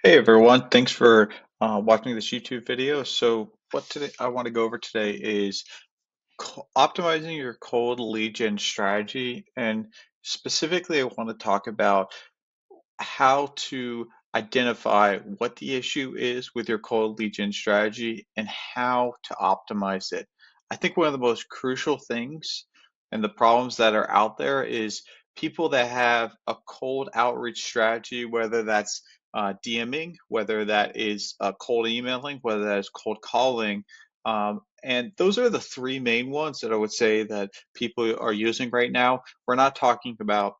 Hey everyone, thanks for watching this YouTube video. So what today I want to go over today is optimizing your cold lead gen strategy, and specifically I want to talk about how to identify what the issue is with your cold lead gen strategy and how to optimize it. I think one of the most crucial things and the problems that are out there is people that have a cold outreach strategy, whether that's DMing, whether that is cold emailing, whether that is cold calling. And those are the three main ones that I would say that people are using right now. We're not talking about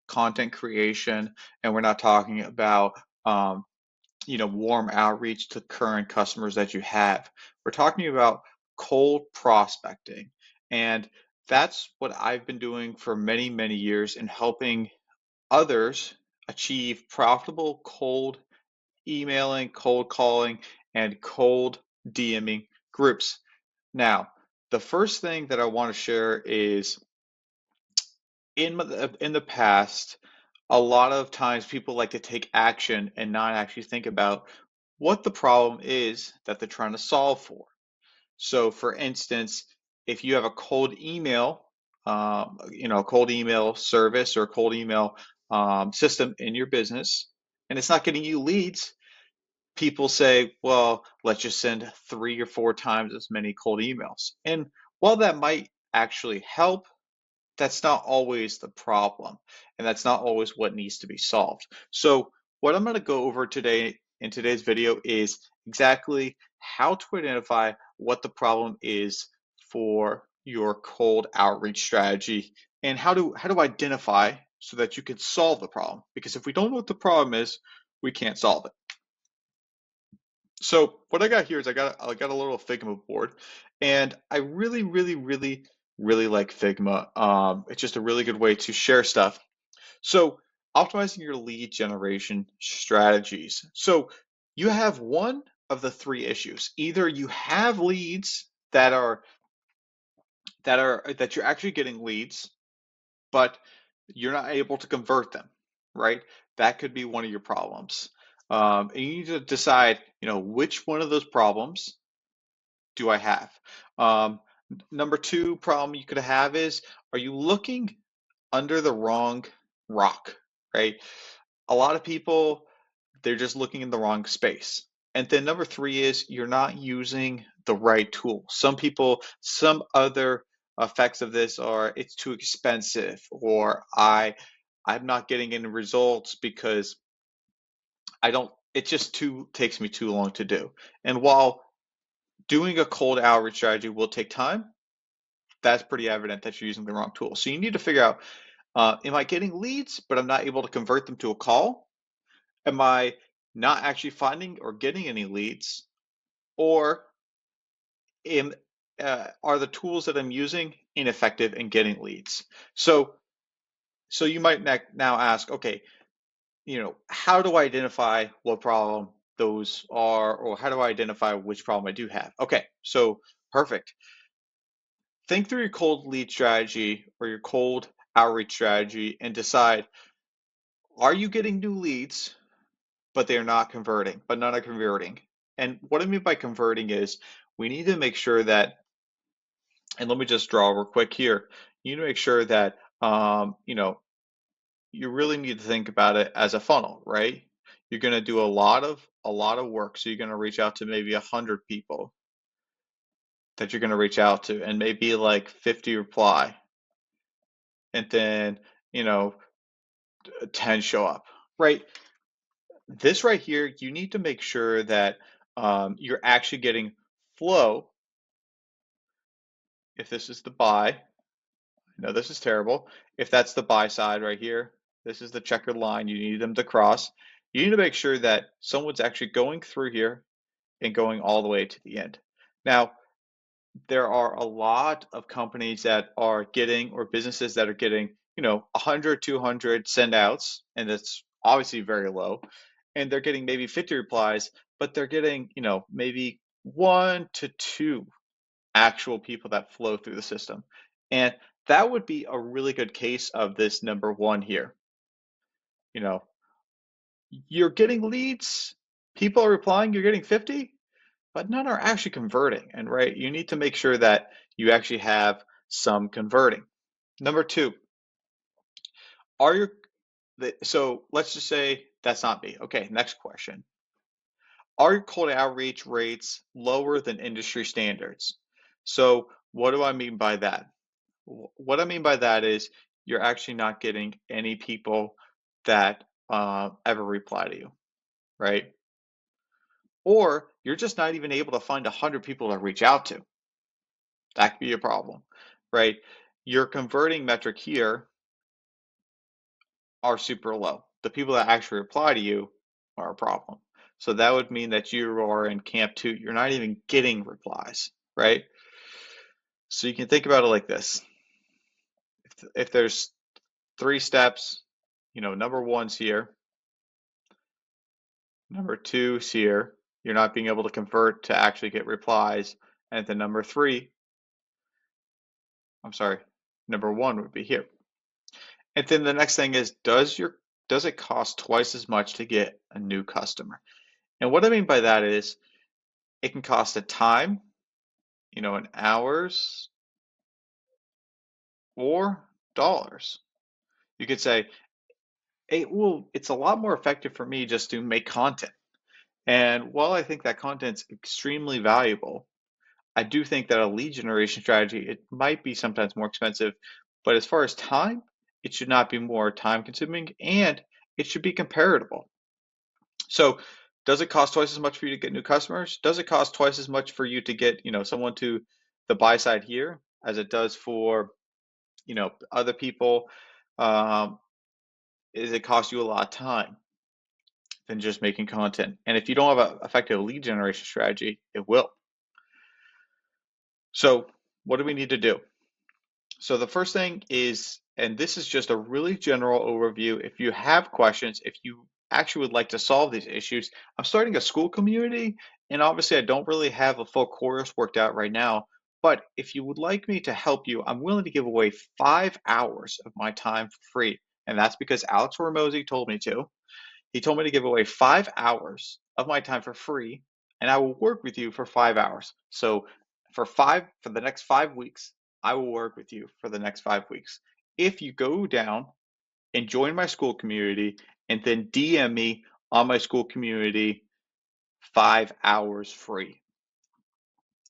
content creation, and we're not talking about warm outreach to current customers that you have. We're talking about cold prospecting, and that's what I've been doing for many, many years in helping others achieve profitable cold emailing, cold calling, and cold DMing groups. Now, the first thing that I want to share is in the past, a lot of times people like to take action and not actually think about what the problem is that they're trying to solve for. So, for instance, if you have a cold email, a cold email service or a cold email system in your business, and it's not getting you leads, people say, well, let's just send 3 or 4 times as many cold emails. And while that might actually help, that's not always the problem, and that's not always what needs to be solved. So what I'm going to go over today in today's video is exactly how to identify what the problem is for your cold outreach strategy, and how to identify so that you can solve the problem. Because if we don't know what the problem is, we can't solve it. So what I got here is I got a little Figma board, and I really, really, really, really like Figma. It's just a really good way to share stuff. So optimizing your lead generation strategies. So you have one of the three issues. Either you have leads that you're actually getting leads, but you're not able to convert them, right? That could be one of your problems. And you need to decide, which one of those problems do I have? Um, Number two problem you could have is, are you looking under the wrong rock, right? A lot of people, they're just looking in the wrong space. And then number three is you're not using the right tool. Some people, some other effects of this are it's too expensive, or I'm not getting any results because I don't, it just too takes me too long to do. And while doing a cold outreach strategy will take time, that's pretty evident that you're using the wrong tool. So you need to figure out, am I getting leads, but I'm not able to convert them to a call? Am I not actually finding or getting any leads? Or am, are the tools that I'm using ineffective in getting leads? So you might now ask, okay, how do I identify what problem those are, or how do I identify which problem I do have? Okay, so perfect. Think through your cold lead strategy or your cold outreach strategy and decide, are you getting new leads, but they're not converting, but none are converting? And what I mean by converting is we need to make sure that, and let me just draw real quick here. You need to make sure that, you really need to think about it as a funnel, right? You're going to do a lot of work. So you're going to reach out to maybe 100 people that you're going to reach out to, and maybe like 50 reply, and then, you know, 10 show up, right? This right here, you need to make sure that you're actually getting flow. If this is the buy, no, this is terrible. If that's the buy side right here, this is the checkered line you need them to cross. You need to make sure that someone's actually going through here and going all the way to the end. Now, there are a lot of companies that are getting, or businesses that are getting, 100, 200 send outs, and it's obviously very low. And they're getting maybe 50 replies, but they're getting, maybe 1 to 2 actual people that flow through the system. And that would be a really good case of this number one here. You know, you're getting leads, People are replying, you're getting 50, but none are actually converting. And right, you need to make sure that you actually have some converting. Number two, are your so let's just say that's not me. Okay, next question. Are your cold outreach rates lower than industry standards? So what do I mean by that? What I mean by that is you're actually not getting any people that ever reply to you, right? Or you're just not even able to find 100 people to reach out to. That could be a problem, right? Your converting metric here are super low. The people that actually reply to you are a problem. So that would mean that you are in camp two. You're not even getting replies, right? So you can think about it like this. If there's three steps, number one's here, number two's here, you're not being able to convert to actually get replies, and then number three, I'm sorry, number one would be here. And then the next thing is, does it cost twice as much to get a new customer? And what I mean by that is it can cost a time, in hours or dollars. You could say, hey, well, it's a lot more effective for me just to make content. And while I think that content's extremely valuable, I do think that a lead generation strategy, it might be sometimes more expensive, but as far as time, it should not be more time consuming and it should be comparable. So does it cost twice as much for you to get new customers? Does it cost twice as much for you to get, someone to the buy side here as it does for, other people? Um, is it cost you a lot of time than just making content? And if you don't have an effective lead generation strategy, it will. So what do we need to do? So the first thing is, and this is just a really general overview. If you have questions, if you actually would like to solve these issues, I'm starting a Skool community, and obviously I don't really have a full course worked out right now. But if you would like me to help you, I'm willing to give away 5 hours of my time for free. And that's because Alex Hormozy told me to. He told me to give away 5 hours of my time for free, and I will work with you for 5 hours. So for the next 5 weeks, I will work with you for the next 5 weeks. If you go down and join my Skool community and then DM me on my Skool community, 5 hours free.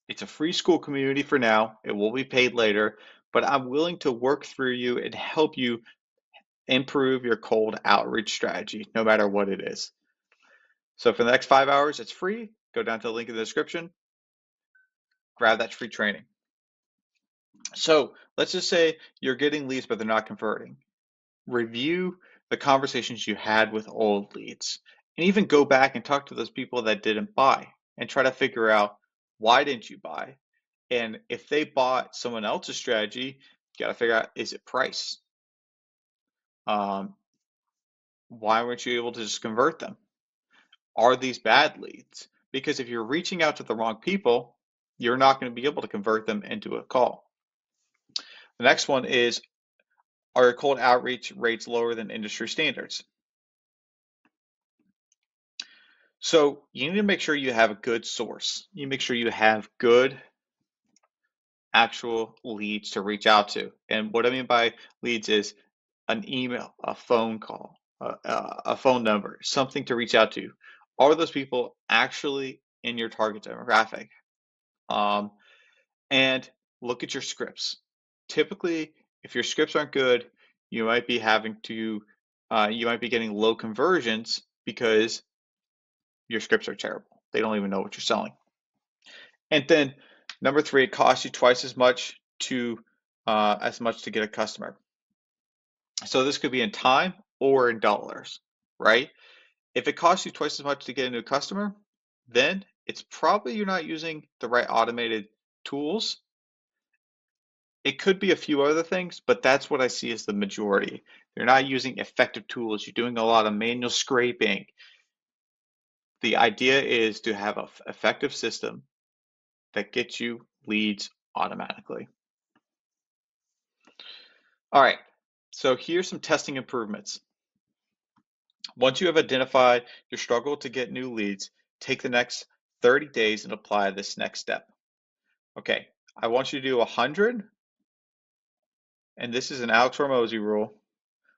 It's a free Skool community for now. It will be paid later, but I'm willing to work through you and help you improve your cold outreach strategy, no matter what it is. So for the next 5 hours, it's free. Go down to the link in the description, grab that free training. So let's just say you're getting leads, but they're not converting. Review the conversations you had with old leads and even go back and talk to those people that didn't buy and try to figure out why didn't you buy? And if they bought someone else's strategy, you got to figure out, is it price? Why weren't you able to just convert them? Are these bad leads? Because if you're reaching out to the wrong people, you're not going to be able to convert them into a call. The next one is, are your cold outreach rates lower than industry standards? So you need to make sure you have a good source. You make sure you have good actual leads to reach out to. And what I mean by leads is an email, a phone call, a phone number, something to reach out to. Are those people actually in your target demographic? And look at your scripts. Typically, if your scripts aren't good, you might be you might be getting low conversions because your scripts are terrible. They don't even know what you're selling. And then number three, it costs you twice as much to get a customer. So this could be in time or in dollars, right? If it costs you twice as much to get a new customer, then it's probably you're not using the right automated tools. It could be a few other things, but that's what I see as the majority. You're not using effective tools. You're doing a lot of manual scraping. The idea is to have an effective system that gets you leads automatically. All right, so here's some testing improvements. Once you have identified your struggle to get new leads, take the next 30 days and apply this next step. Okay, I want you to do 100, and this is an Alex Hormozy rule.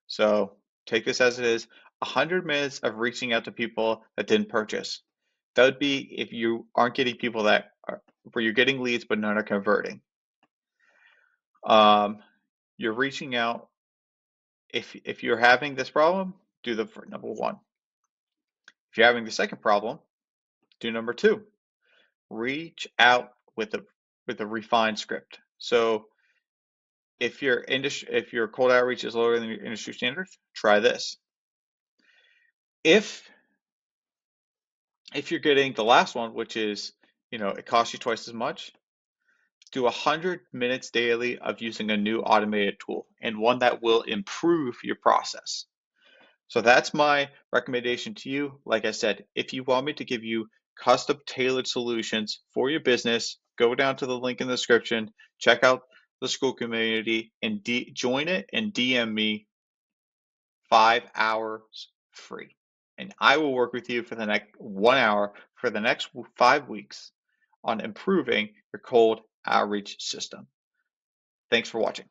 So take this as it is, 100 minutes of reaching out to people that didn't purchase. That would be if you aren't getting people where you're getting leads but none are converting. You're reaching out. If you're having this problem, do the number one. If you're having the second problem, do number two. Reach out with a refined script. So if your cold outreach is lower than your industry standards, try this. If you're getting the last one, which is, it costs you twice as much, do 100 minutes daily of using a new automated tool and one that will improve your process. So that's my recommendation to you. Like I said, if you want me to give you custom tailored solutions for your business, go down to the link in the description, check out the Skool community and join it and DM me 5 hours free. And I will work with you for the next 1 hour for the next 5 weeks on improving your cold outreach system. Thanks for watching.